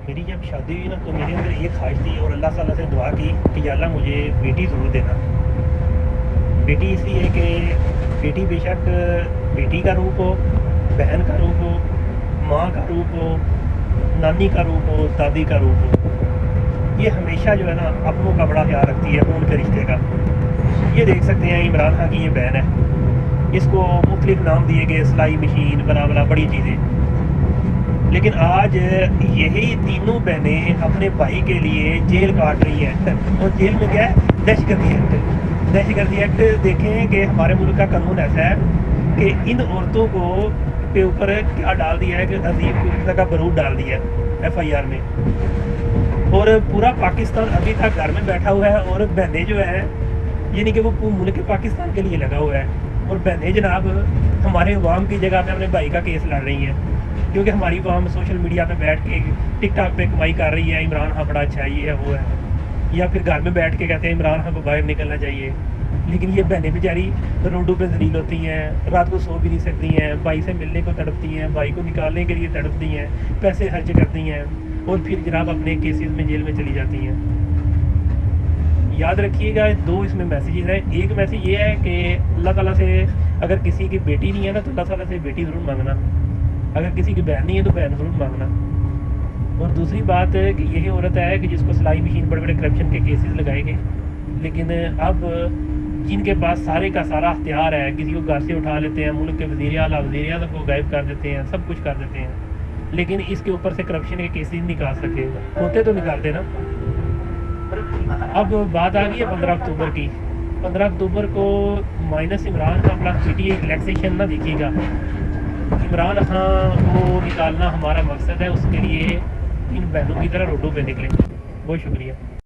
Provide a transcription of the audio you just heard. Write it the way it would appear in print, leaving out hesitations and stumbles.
میری جب شادی ہوئی نا تو میرے اندر یہ خواہش تھی اور اللہ تعالیٰ سے دعا کی کہ یا اللہ مجھے بیٹی ضرور دینا. بیٹی اس لیے کہ بیٹی بے شک بیٹی کا روپ ہو، بہن کا روپ ہو، ماں کا روپ ہو، نانی کا روپ ہو، دادی کا روپ ہو. یہ ہمیشہ جو ہے نا اپنوں کا بڑا خیال رکھتی ہے، ان کے رشتے کا. یہ دیکھ سکتے ہیں عمران خان کی یہ بہن ہے، اس کو مختلف نام دیے گئے، سلائی مشین بلا بلا بڑی چیزیں. لیکن آج یہی تینوں بہنیں اپنے بھائی کے لیے جیل کاٹ رہی ہیں. اور جیل میں کیا ہے؟ دہشت گردی ایکٹ. دہشت گردی ایکٹ دیکھیں کہ ہمارے ملک کا قانون ایسا ہے کہ ان عورتوں کو کے اوپر کیا ڈال دیا ہے کہ عظیم قسم کا برود ڈال دیا ہے FIR میں. اور پورا پاکستان ابھی تک گھر میں بیٹھا ہوا ہے اور بہنیں جو ہیں یعنی کہ وہ ملک پاکستان کے لیے لگا ہوا ہے. اور بہنیں جناب ہمارے عوام کی جگہ پہ اپنے بھائی کا کیس لڑ رہی ہیں، کیونکہ ہماری عوام سوشل میڈیا پہ بیٹھ کے ٹک ٹاک پہ کمائی کر رہی ہے، عمران خان بڑا اچھا ہے، یہ ہے وہ ہے. یا پھر گھر میں بیٹھ کے کہتے ہیں عمران خان کو باہر نکلنا چاہیے. لیکن یہ بہنیں بیچاری روڈوں پہ ذلیل ہوتی ہیں، رات کو سو بھی نہیں سکتی ہیں، بھائی سے ملنے کو تڑپتی ہیں، بھائی کو نکالنے کے لیے تڑپتی ہیں، پیسے خرچ کرتی ہیں اور پھر جناب اپنے کیسز میں جیل میں چلی جاتی ہیں. یاد رکھیے گا دو اس میں میسیجز ہیں. ایک میسیج یہ ہے کہ اللہ تعالیٰ سے اگر کسی کی بیٹی نہیں ہے نا تو اللہ تعالیٰ سے بیٹی ضرور مانگنا، اگر کسی کی بہن نہیں ہے تو بہن ضرور مانگنا. اور دوسری بات کہ یہی عورت ہے کہ جس کو سلائی مشین بڑے بڑے کرپشن کے کیسز لگائے گئے، لیکن اب جن کے پاس سارے کا سارا اختیار ہے، کسی کو گھر سے اٹھا لیتے ہیں، ملک کے وزیر اعلیٰ کو غائب کر دیتے ہیں، سب کچھ کر دیتے ہیں، لیکن اس کے اوپر سے کرپشن کے کیسز نہیں نکال سکے. ہوتے تو نکالتے نا. اب بات آ گئی ہے 15 اکتوبر کی. 15 اکتوبر کو minus Imran Khan plus PTI election نہ دیکھیے گا. عمران خان کو نکالنا ہمارا مقصد ہے، اس کے لیے ان بہنوں کی طرح روڈوں پہ نکلیں. بہت شکریہ.